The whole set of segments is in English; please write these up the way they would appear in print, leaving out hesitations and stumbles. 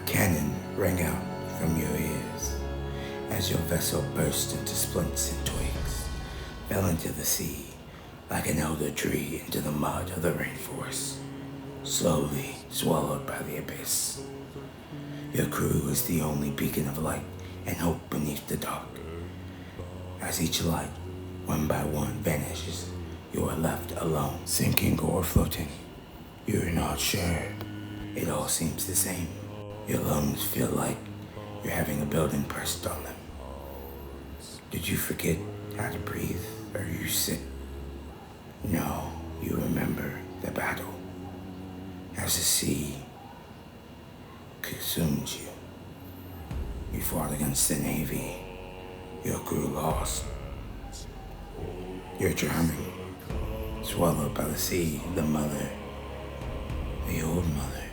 cannon rang out from your ears as your vessel burst into splints and twigs, fell into the sea like an elder tree into the mud of the rainforest, slowly swallowed by the abyss. Your crew is the only beacon of light and hope beneath the dark. As each light, one by one, vanishes, you are left alone, sinking or floating. You're not sure. It all seems the same. Your lungs feel like you're having a building pressed on them. Did you forget how to breathe? Are you sick? No, you remember the battle. As the sea consumed you. You fought against the Navy. Your crew lost. You're drowning, swallowed by the sea, the mother, the old mother,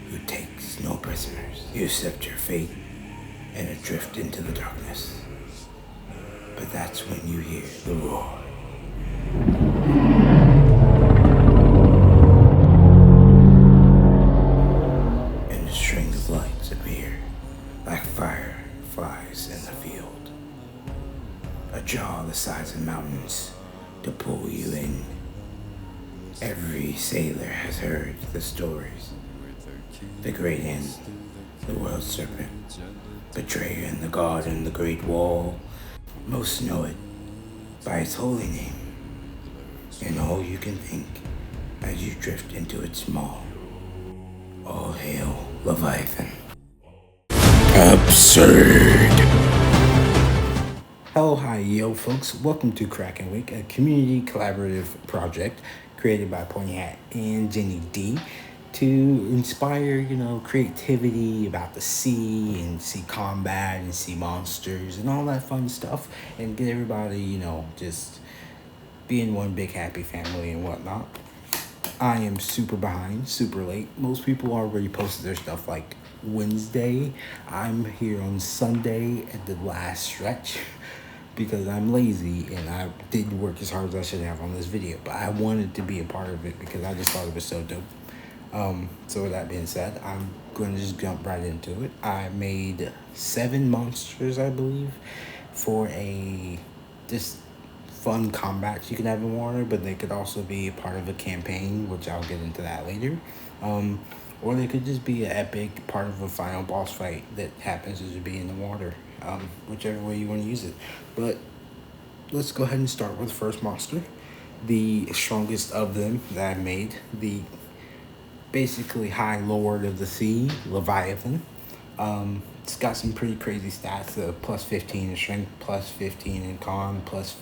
who takes no prisoners. You accept your fate and adrift into the darkness. But that's when you hear the roar. And a string of lights appear like fireflies in the field. A jaw the size of mountains to pull you in. Every sailor has heard the stories. The great end, the world serpent, betrayer in the garden, the great wall. Most know it by its holy name, and all you can think as you drift into its maw. All hail Leviathan. Absurd. Hello, hi, yo, folks. Welcome to Kraken Week, a community collaborative project created by Pony Hat and Jenny D to inspire, creativity about the sea and sea combat and sea monsters and all that fun stuff, and get everybody, just being one big happy family and whatnot. I am super behind, super late. Most people already posted their stuff like Wednesday. I'm here on Sunday at the last stretch because I'm lazy and I didn't work as hard as I should have on this video, but I wanted to be a part of it because I just thought it was so dope. So with that being said, I'm going to just jump right into it. I made 7 monsters, I believe, for a just fun combats you can have in water, but they could also be a part of a campaign, which I'll get into that later. Or they could just be an epic part of a final boss fight that happens to be in the water, whichever way you want to use it. But let's go ahead and start with the first monster, the strongest of them that I made, the basically High Lord of the Sea, Leviathan. It's got some pretty crazy stats, plus 15 in strength, plus 15 in con, plus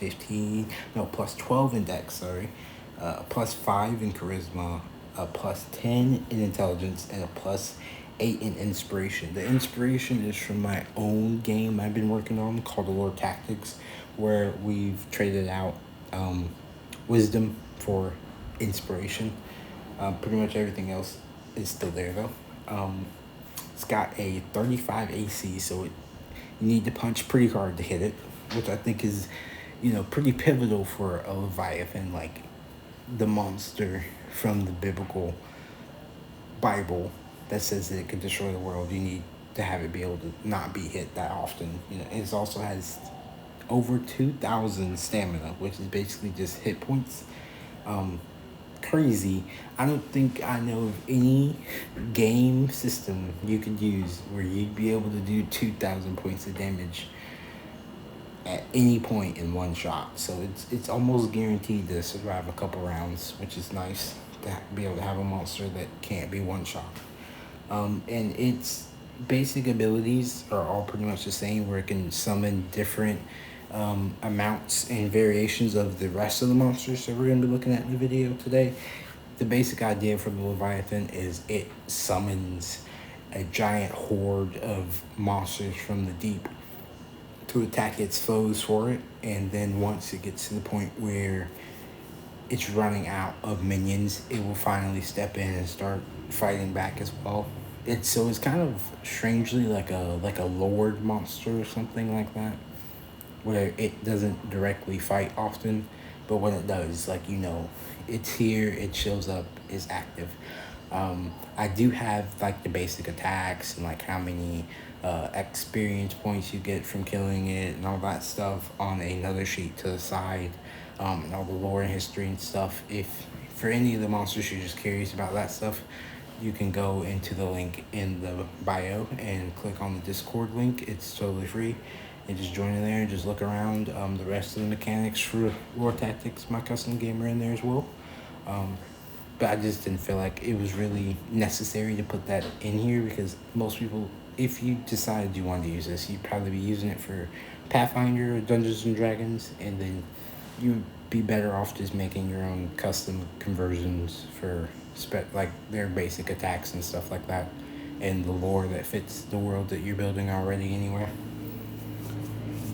12 in dex, plus 5 in charisma, plus 10 in intelligence, and a plus 8 in inspiration. The inspiration is from my own game I've been working on called the Lord Tactics, where we've traded out wisdom for inspiration. Pretty much everything else is still there though. It's got a 35 AC, so you need to punch pretty hard to hit it, which I think is, pretty pivotal for a Leviathan, like the monster from the biblical Bible that says that it can destroy the world. You need to have it be able to not be hit that often. It also has over 2,000 stamina, which is basically just hit points. Crazy. I don't think I know of any game system you could use where you'd be able to do 2,000 points of damage at any point in one shot. So it's almost guaranteed to survive a couple rounds, which is nice to be able to have a monster that can't be one shot. And its basic abilities are all pretty much the same, where it can summon different amounts and variations of the rest of the monsters that we're going to be looking at in the video today. The basic idea for the Leviathan is it summons a giant horde of monsters from the deep to attack its foes for it, and then once it gets to the point where it's running out of minions, it will finally step in and start fighting back as well. It's kind of strangely like a lord monster or something like that, where it doesn't directly fight often, but when it does, it's here, it shows up, is active. I do have like the basic attacks and like how many experience points you get from killing it and all that stuff on another sheet to the side, and all the lore and history and stuff. If for any of the monsters you're just curious about that stuff, you can go into the link in the bio and click on the Discord link. It's totally free. And just join in there and just look around. The rest of the mechanics for War Tactics, my custom game, are in there as well. Um, but I just didn't feel like it was really necessary to put that in here because most people, if you decided you wanted to use this, you'd probably be using it for Pathfinder or Dungeons and Dragons, and then you'd be better off just making your own custom conversions for like their basic attacks and stuff like that, and the lore that fits the world that you're building already anyway.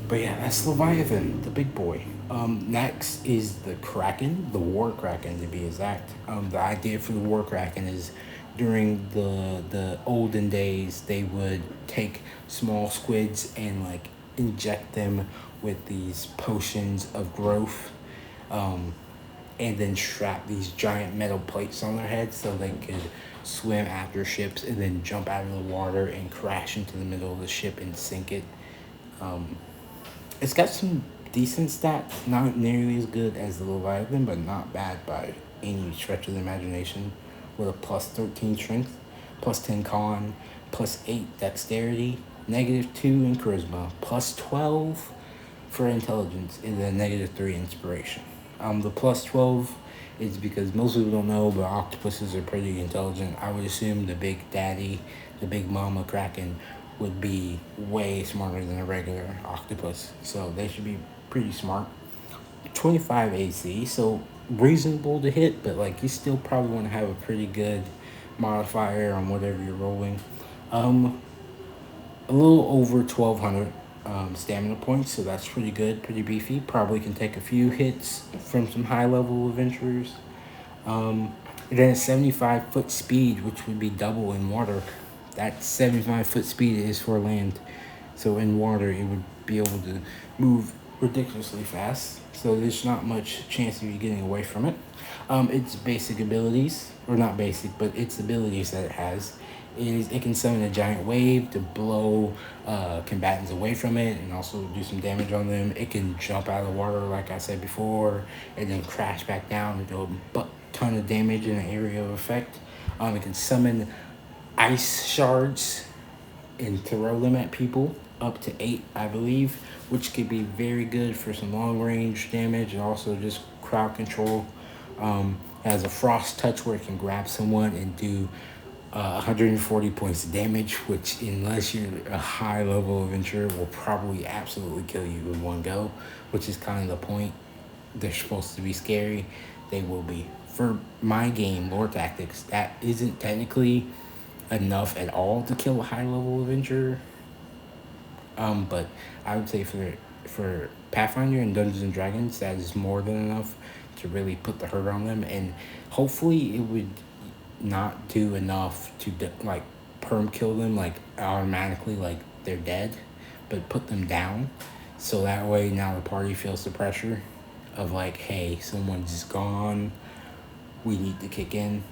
But yeah, that's Leviathan, the big boy. Next is the Kraken, the War Kraken to be exact. The idea for the War Kraken is during the olden days, they would take small squids and like inject them with these potions of growth, um, and then strap these giant metal plates on their heads so they could swim after ships and then jump out of the water and crash into the middle of the ship and sink it. Um, it's got some decent stats, not nearly as good as the Leviathan, but not bad by any stretch of the imagination. With a plus 13 strength, plus 10 con, plus 8 dexterity, -2 in charisma, plus 12 for intelligence, and then -3 inspiration. The plus 12 is because most people don't know, but octopuses are pretty intelligent. I would assume the big daddy, the big mama Kraken, would be way smarter than a regular octopus. So they should be pretty smart. 25 AC, so reasonable to hit, but like you still probably want to have a pretty good modifier on whatever you're rolling. Um, a little over 1200 stamina points, so that's pretty good, pretty beefy. Probably can take a few hits from some high level adventurers. And then 75-foot speed, which would be double in water. That 75-foot speed is for land. So in water, it would be able to move ridiculously fast. So there's not much chance of you getting away from it. Its basic abilities, or not basic, but its abilities that it has, is it can summon a giant wave to blow combatants away from it and also do some damage on them. It can jump out of the water, like I said before, and then crash back down and do a ton of damage in an area of effect. It can summon ice shards and throw them at people, up to 8, I believe, which could be very good for some long range damage and also just crowd control. It has a frost touch where it can grab someone and do 140 points of damage, which, unless you're a high level adventurer, will probably absolutely kill you in one go, which is kind of the point. They're supposed to be scary. They will be. For my game, Lore Tactics, that isn't technically enough at all to kill a high level adventurer. But I would say for Pathfinder and Dungeons and Dragons, that is more than enough to really put the hurt on them, and hopefully it would not do enough to like perm kill them like automatically, like they're dead, but put them down, so that way now the party feels the pressure of like, hey, someone's gone, we need to kick in,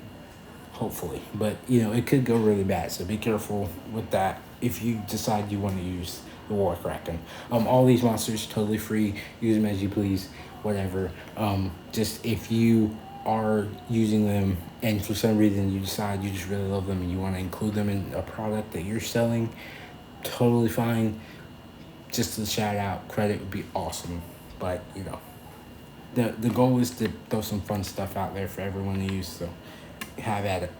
hopefully. But it could go really bad, so be careful with that if you decide you want to use the War Kraken. All these monsters totally free, use them as you please, whatever. Just if you are using them and for some reason you decide you just really love them and you want to include them in a product that you're selling, totally fine. Just a shout out, credit would be awesome. But the goal is to throw some fun stuff out there for everyone to use, so have at it.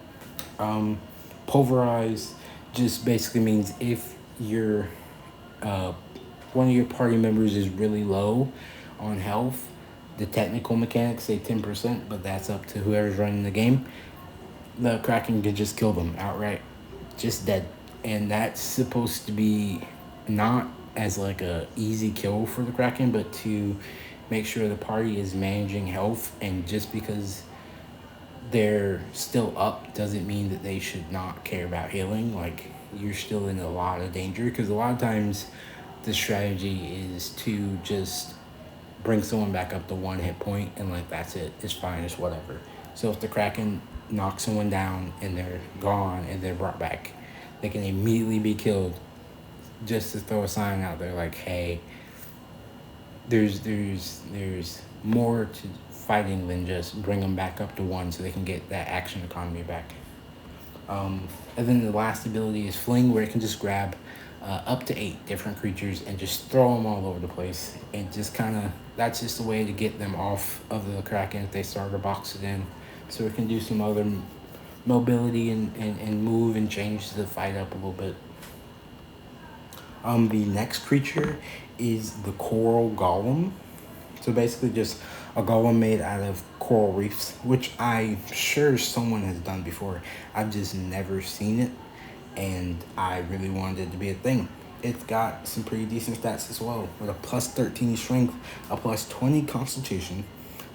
Pulverize just basically means if you're one of your party members is really low on health, the technical mechanics say 10%, but that's up to whoever's running the game. The Kraken can just kill them outright, just dead. And that's supposed to be not as like a easy kill for the Kraken, but to make sure the party is managing health. And just because they're still up doesn't mean that they should not care about healing. Like, you're still in a lot of danger, because a lot of times the strategy is to just bring someone back up to 1 hit point and like that's it, it's fine, it's whatever. So if the Kraken knock someone down and they're gone and they're brought back. They can immediately be killed just to throw a sign out there like, hey, there's more to fighting than just bring them back up to one so they can get that action economy back. And then the last ability is Fling, where it can just grab up to 8 different creatures and just throw them all over the place. And just kind of, that's just a way to get them off of the Kraken if they start to box it in. So it can do some other mobility and move and change the fight up a little bit. The next creature is the Coral Golem. So basically just a golem made out of coral reefs, which I'm sure someone has done before. I've just never seen it, and I really wanted it to be a thing. It's got some pretty decent stats as well, with a plus 13 strength, a plus 20 constitution,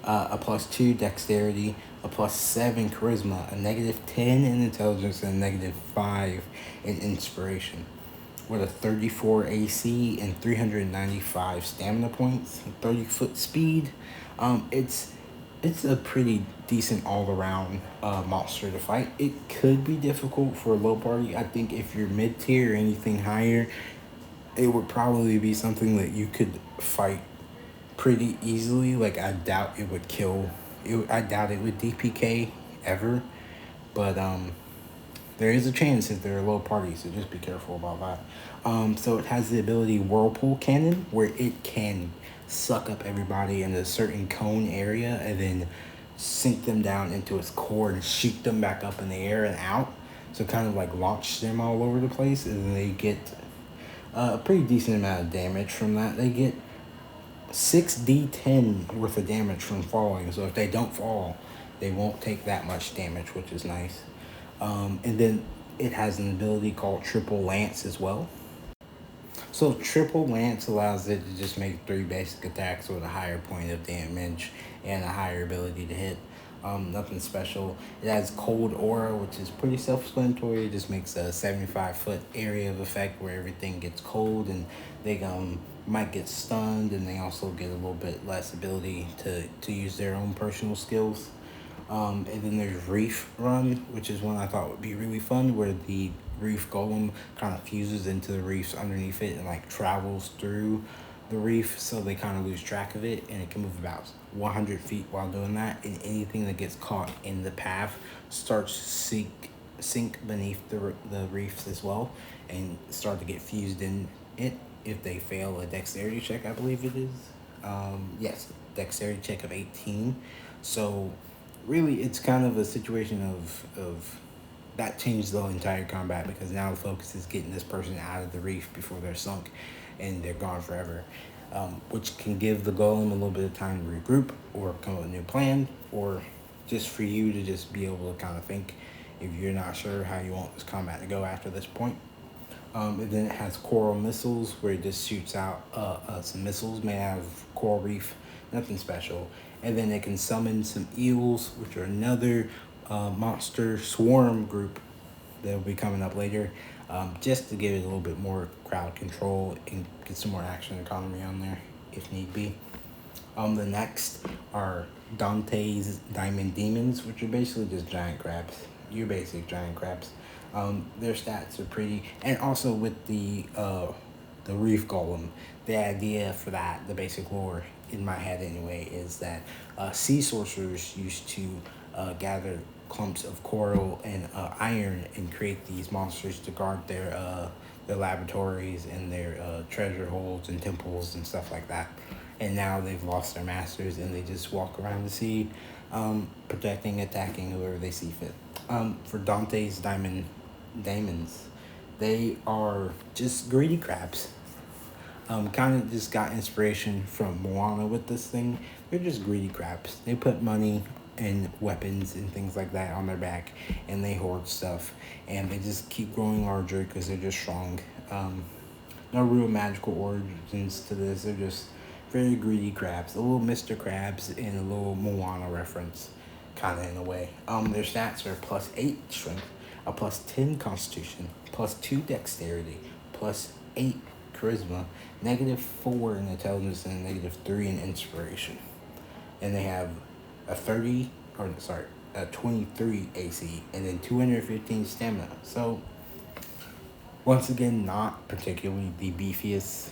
a plus 2 dexterity, a plus 7 charisma, a negative 10 in intelligence, and a negative 5 in inspiration. With a 34 AC and 395 stamina points, 30-foot speed. It's a pretty decent all-around monster to fight. It could be difficult for a low party. I think if you're mid-tier or anything higher, it would probably be something that you could fight pretty easily. Like, I doubt it would kill. I doubt it would DPK ever. But there is a chance if they're a low party, so just be careful about that. So it has the ability Whirlpool Cannon, where it can suck up everybody in a certain cone area and then sink them down into its core and shoot them back up in the air and out. So kind of like launch them all over the place, and then they get a pretty decent amount of damage from that. They get 6d10 worth of damage from falling. So if they don't fall, they won't take that much damage, which is nice. And then it has an ability called Triple Lance as well. So Triple Lance allows it to just make 3 basic attacks with a higher point of damage and a higher ability to hit. Nothing special. It has Cold Aura, which is pretty self-explanatory. It just makes a 75-foot area of effect where everything gets cold and they might get stunned, and they also get a little bit less ability to use their own personal skills. And then there's Reef Run, which is one I thought would be really fun, where the reef golem kind of fuses into the reefs underneath it and like travels through the reef, so they kind of lose track of it, and it can move about 100 feet while doing that, and anything that gets caught in the path starts to sink beneath the reefs as well and start to get fused in it if they fail a dexterity check, I believe it is. Yes, dexterity check of 18. So really it's kind of a situation of that changed the entire combat, because now the focus is getting this person out of the reef before they're sunk and they're gone forever, which can give the golem a little bit of time to regroup or come up with a new plan, or just for you to just be able to kind of think if you're not sure how you want this combat to go after this point. And then it has coral missiles, where it just shoots out some missiles made out of coral reef, nothing special. And then it can summon some eels, which are another monster swarm group that will be coming up later, just to give it a little bit more crowd control and get some more action economy on there if need be. The next are Dante's Diamond Demons, which are basically just giant crabs. Your basic giant crabs. Their stats are pretty, and also with the reef golem, the idea for that, the basic lore in my head anyway, is that sea sorcerers used to gather clumps of coral and iron and create these monsters to guard their laboratories and their treasure holds and temples and stuff like that. And now they've lost their masters and they just walk around the sea, protecting, attacking whoever they see fit. For Dante's Daemons, they are just greedy crabs. Kind of just got inspiration from Moana with this thing. They're just greedy crabs. They put money and weapons and things like that on their back, and they hoard stuff, and they just keep growing larger because they're just strong. No real magical origins to this. They're just very greedy crabs. A little Mr. Krabs and a little Moana reference, kind of in a way. Their stats are plus 8 strength, a plus 10 constitution, plus 2 dexterity, plus 8 charisma, negative 4 in intelligence, and a negative 3 in inspiration. And they have a 23 AC, and then 215 stamina. So once again, not particularly the beefiest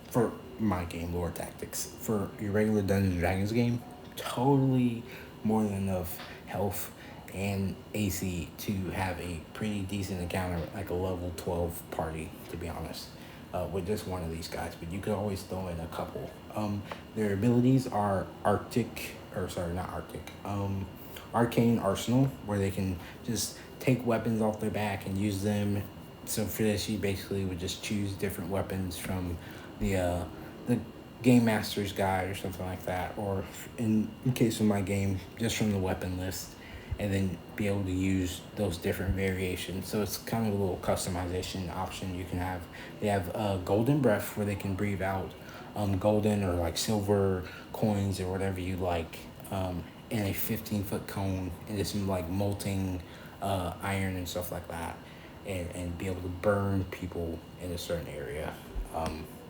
for my game, Lore Tactics. For your regular Dungeons and Dragons game, totally more than enough health and AC to have a pretty decent encounter, like a level 12 party, to be honest, with just one of these guys. But you could always throw in a couple. Their abilities are Arcane Arsenal, where they can just take weapons off their back and use them. So for this, you basically would just choose different weapons from the game master's guide or something like that, or in case of my game, just from the weapon list, and then be able to use those different variations. So it's kind of a little customization option you can have. They have Golden Breath, where they can breathe out golden or like silver coins or whatever you like, in a 15-foot cone, and it's like molting iron and stuff like that, and be able to burn people in a certain area.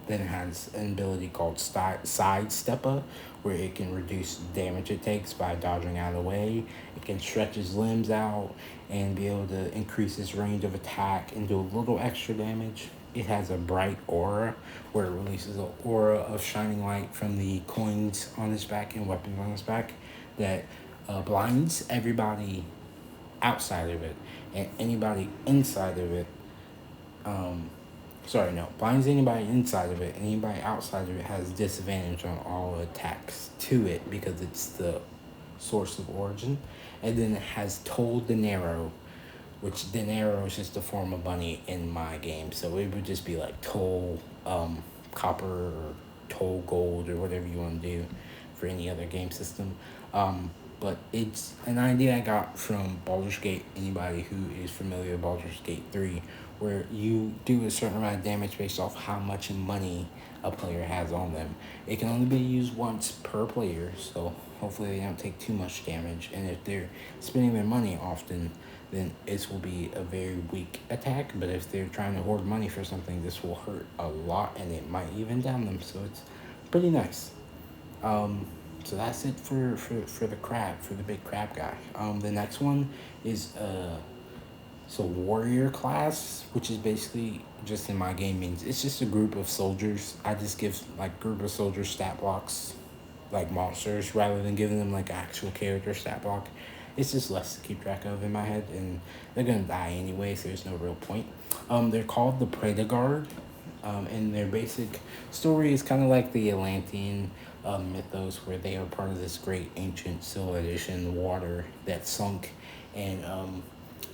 Then it has an ability called Sidestepper, where it can reduce damage it takes by dodging out of the way. It can stretch its limbs out and be able to increase its range of attack and do a little extra damage. It has a Bright Aura, where it releases an aura of shining light from the coins on its back and weapons on its back that blinds everybody outside of it, and anybody inside of it blinds anybody inside of it, and anybody outside of it has disadvantage on all attacks to it because it's the source of origin. And then it has Toll Dinero, which Dinero is just a form of money in my game. So it would just be like Toll Copper or Toll Gold or whatever you want to do for any other game system. But it's an idea I got from Baldur's Gate. Anybody who is familiar with Baldur's Gate 3, where you do a certain amount of damage based off how much money a player has on them. It can only be used once per player, so hopefully they don't take too much damage. And if they're spending their money often, then this will be a very weak attack. But if they're trying to hoard money for something, this will hurt a lot, and it might even down them. So it's pretty nice. So that's it for the big crab guy. The next one is warrior class, which is basically just in my game means it's just a group of soldiers. I just give like group of soldiers stat blocks like monsters rather than giving them like actual character stat block. It's just less to keep track of in my head, and they're gonna die anyway, so there's no real point. They're called the Praetor, and their basic story is kind of like the Atlantean mythos, where they are part of this great ancient civilization, water that sunk, and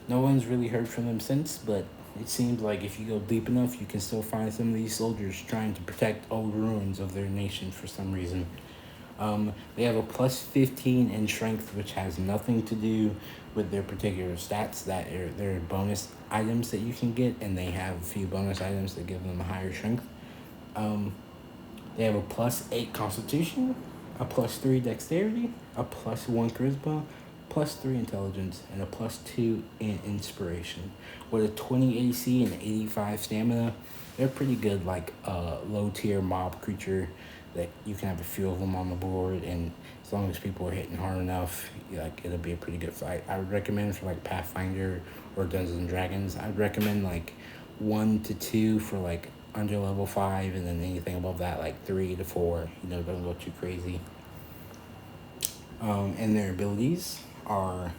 no one's really heard from them since. But it seems like if you go deep enough, you can still find some of these soldiers trying to protect old ruins of their nation for some reason. They have a plus 15 in strength, which has nothing to do with their particular stats. That are their bonus items that you can get, and they have a few bonus items that give them a higher strength. They have a plus 8 constitution, a plus 3 dexterity, a plus 1 charisma, plus 3 intelligence, and a plus 2 in inspiration. With a 20 AC and 85 stamina, they're pretty good, like a low tier mob creature that you can have a few of them on the board, and as long as people are hitting hard enough, like it'll be a pretty good fight. I would recommend for like Pathfinder or Dungeons and Dragons, I'd recommend like 1 to 2 for like under level 5, and then anything above that like 3 to 4. Don't go too crazy. And their abilities are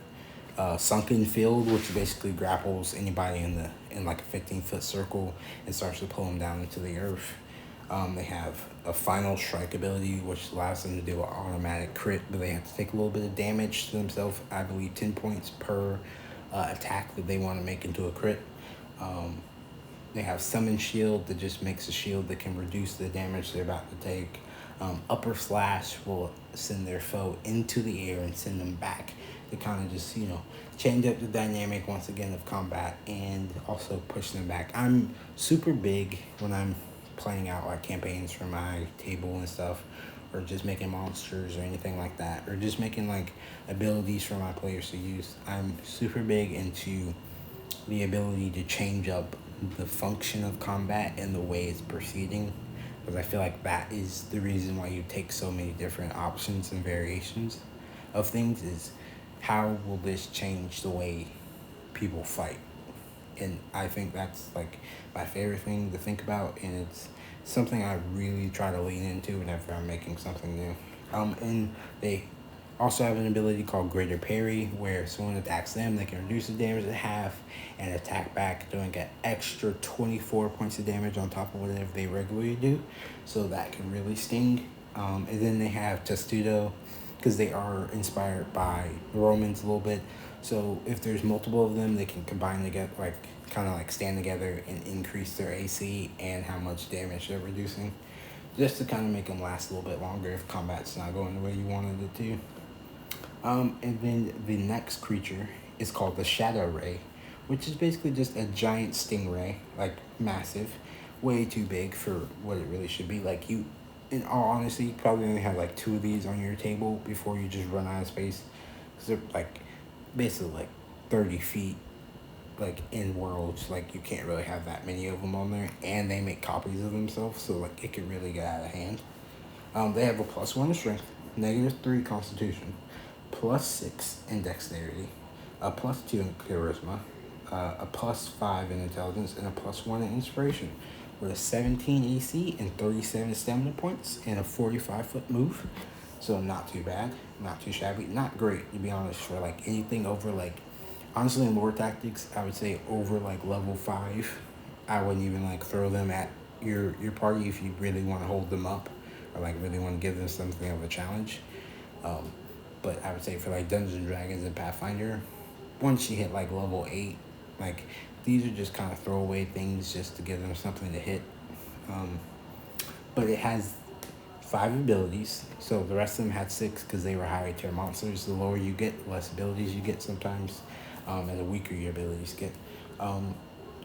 Sunken Field, which basically grapples anybody in like a 15-foot circle and starts to pull them down into the earth. They have a Final Strike ability, which allows them to do an automatic crit, but they have to take a little bit of damage to themselves. I believe 10 points per attack that they want to make into a crit. They have Summon Shield that just makes a shield that can reduce the damage they're about to take. Upper Slash will send their foe into the air and send them back to kind of just, change up the dynamic once again of combat and also push them back. I'm super big when I'm playing out like campaigns for my table and stuff, or just making monsters or anything like that, or just making like abilities for my players to use. I'm super big into the ability to change up the function of combat and the way it's proceeding, because I feel like that is the reason why you take so many different options and variations of things. Is how will this change the way people fight? And I think that's like my favorite thing to think about, and it's something I really try to lean into whenever I'm making something new. And they also have an ability called Greater Parry, where if someone attacks them, they can reduce the damage to half and attack back, doing an extra 24 points of damage on top of whatever they regularly do. So that can really sting. And then they have Testudo, because they are inspired by the Romans a little bit. So if there's multiple of them, they can combine together, like kind of like stand together and increase their AC and how much damage they're reducing, just to kind of make them last a little bit longer if combat's not going the way you wanted it to. And then the next creature is called the Shadow Ray, which is basically just a giant stingray, like massive, way too big for what it really should be. Like you, in all honesty, you probably only have like two of these on your table before you just run out of space. Cause they're like basically like 30 feet, like in worlds. Like you can't really have that many of them on there, and they make copies of themselves, so like it could really get out of hand. They have a +1 to strength, -3 constitution, +6 in dexterity, a +2 in charisma, a +5 in intelligence, and a +1 in inspiration, with a 17 AC and 37 stamina points and a 45-foot move. So not too bad, not too shabby, not great to be honest for like anything over like, honestly in lore tactics I would say over like level 5. I wouldn't even like throw them at your party if you really want to hold them up or like really want to give them something of a challenge. Um, but I would say for like Dungeons and Dragons and Pathfinder, once you hit like level 8, like these are just kind of throwaway things just to give them something to hit. Um, but it has 5 abilities, so the rest of them had 6 because they were higher tier monsters. The lower you get, the less abilities you get sometimes, and the weaker your abilities get. Um,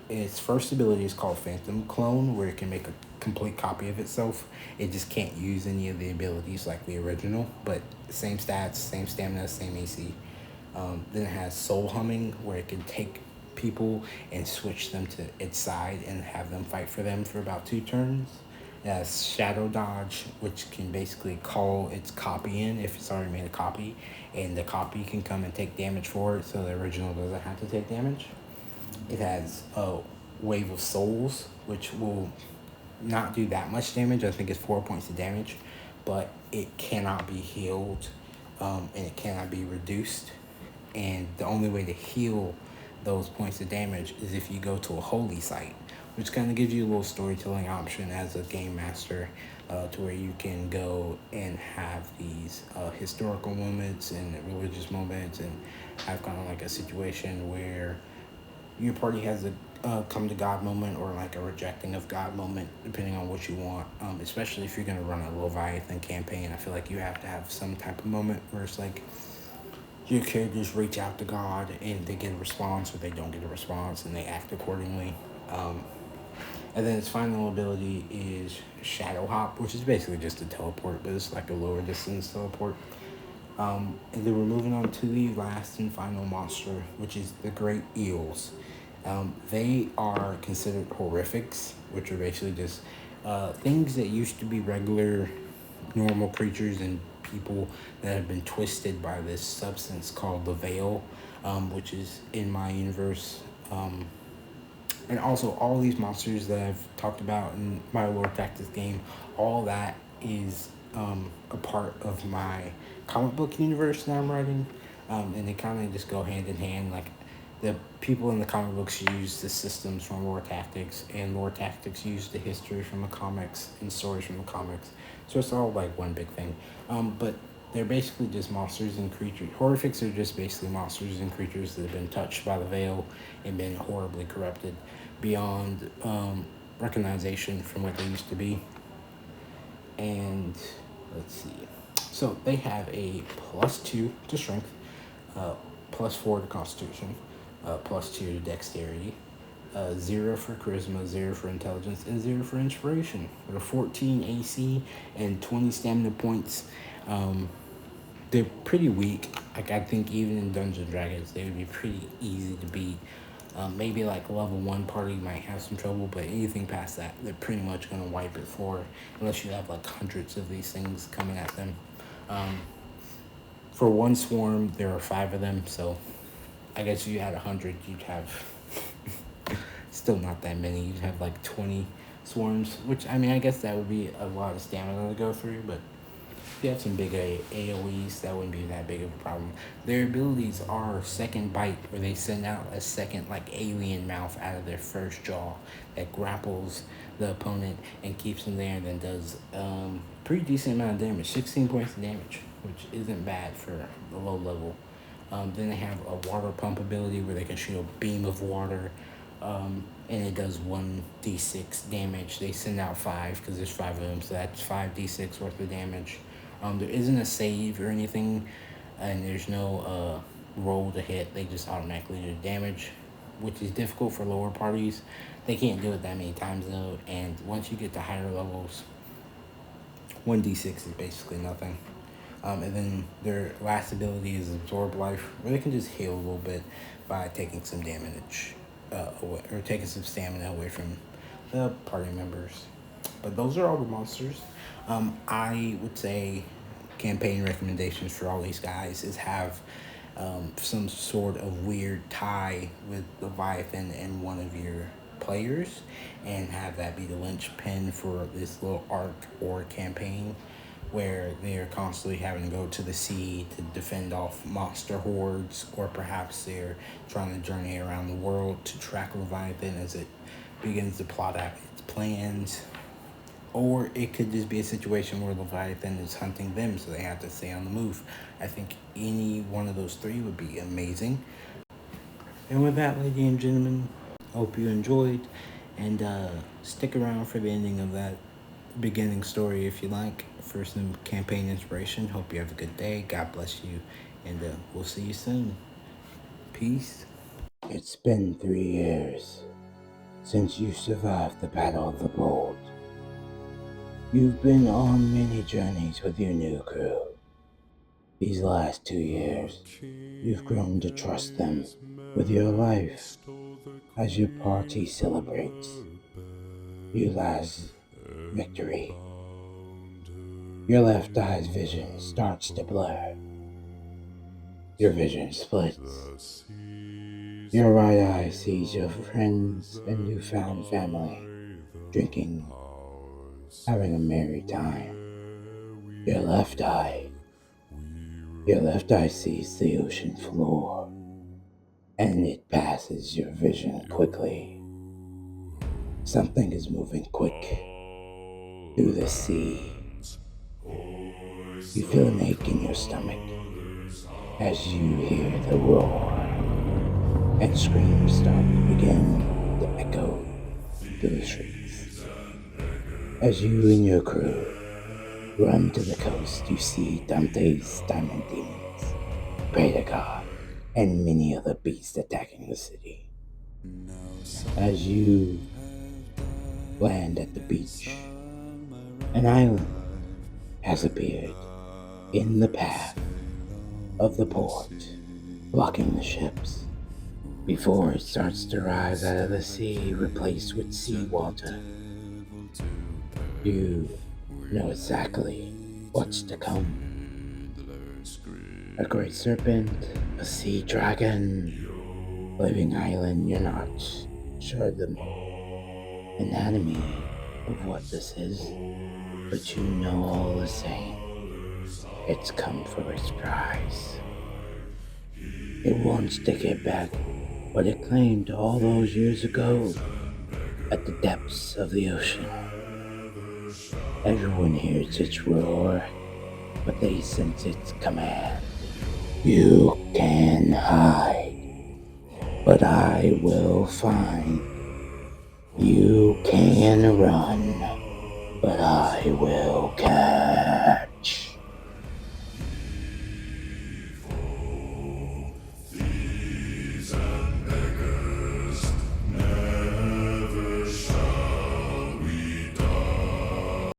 its first ability is called Phantom Clone, where it can make a complete copy of itself. It just can't use any of the abilities like the original, but same stats, same stamina, same AC. Then it has Soul Humming, where it can take people and switch them to its side and have them fight for them for about 2 turns. It has Shadow Dodge, which can basically call its copy in if it's already made a copy, and the copy can come and take damage for it, so the original doesn't have to take damage. It has a Wave of Souls, which will not do that much damage. I think it's 4 points of damage, but it cannot be healed, and it cannot be reduced. And the only way to heal those points of damage is if you go to a holy site, which kind of gives you a little storytelling option as a game master, to where you can go and have these historical moments and religious moments, and have kind of like a situation where your party has a come to God moment or like a rejecting of God moment, depending on what you want. Especially if you're gonna run a Leviathan campaign, I feel like you have to have some type of moment where it's like your characters reach out to God and they get a response, or they don't get a response and they act accordingly. And then its final ability is Shadow Hop, which is basically just a teleport, but it's like a lower distance teleport. And then we're moving on to the last and final monster, which is the Great Eels. They are considered horrifics, which are basically just things that used to be regular, normal creatures and people that have been twisted by this substance called the Veil, which is in my universe. And also, all these monsters that I've talked about in my Lore Tactics game, all that is a part of my comic book universe that I'm writing. And they kind of just go hand in hand. Like, the people in the comic books use the systems from Lore Tactics, and Lore Tactics use the history from the comics and stories from the comics. So it's all like one big thing. But they're basically just monsters and creatures. Horrifics are just basically monsters and creatures that have been touched by the Veil and been horribly corrupted beyond recognition from what they used to be. And let's see. So they have a +2 to strength, +4 to constitution, +2 to dexterity, 0 for charisma, 0 for intelligence, and 0 for inspiration. With a 14 AC and 20 stamina points. They're pretty weak. Like, I think even in Dungeons and Dragons, they would be pretty easy to beat. Maybe like level 1 party might have some trouble, but anything past that, they're pretty much gonna wipe it for, unless you have like hundreds of these things coming at them. Um, For one swarm, there are 5 of them, so I guess if you had 100, you'd have still not that many. You'd have like 20 swarms, which I mean, I guess that would be a lot of stamina to go through, but if you have some big AoEs, that wouldn't be that big of a problem. Their abilities are second bite, where they send out a second, like, alien mouth out of their first jaw that grapples the opponent and keeps them there, and then does pretty decent amount of damage, 16 points of damage, which isn't bad for the low level. Then they have a water pump ability where they can shoot a beam of water, and it does 1d6 damage. They send out 5 because there's 5 of them, so that's 5d6 worth of damage. There isn't a save or anything, and there's no roll to hit. They just automatically do damage, which is difficult for lower parties. They can't do it that many times though, and once you get to higher levels, 1d6 is basically nothing. And then their last ability is Absorb Life, where they can just heal a little bit by taking some damage away, or taking some stamina away from the party members. But those are all the monsters. I would say campaign recommendations for all these guys is have some sort of weird tie with Leviathan and one of your players, and have that be the linchpin for this little arc or campaign where they're constantly having to go to the sea to defend off monster hordes, or perhaps they're trying to journey around the world to track Leviathan as it begins to plot out its plans. Or it could just be a situation where Leviathan is hunting them, so they have to stay on the move. I think any one of those 3 would be amazing. And with that, ladies and gentlemen, hope you enjoyed, and stick around for the ending of that beginning story if you like, for some campaign inspiration. Hope you have a good day. God bless you, and we'll see you soon. Peace. It's been 3 years since you survived the Battle of the Bold. You've been on many journeys with your new crew. These last 2 years, you've grown to trust them with your life as your party celebrates your last victory. Your left eye's vision starts to blur. Your vision splits. Your right eye sees your friends and newfound family drinking, having a merry time. Your left eye sees the ocean floor, and it passes your vision quickly. Something is moving quick through the sea. You feel an ache in your stomach as you hear the roar, and screams start to begin to echo through the streets. As you and your crew run to the coast, you see Dante's diamond demons, Predator, and many other beasts attacking the city. As you land at the beach, an island has appeared in the path of the port, blocking the ships before it starts to rise out of the sea, replaced with seawater. You know exactly what's to come. A great serpent, a sea dragon, living island. You're not sure the anatomy of what this is, but you know all the same, it's come for its prize. It wants to get back what it claimed all those years ago at the depths of the ocean. Everyone hears its roar, but they sense its command. You can hide, but I will find. You can run, but I will catch.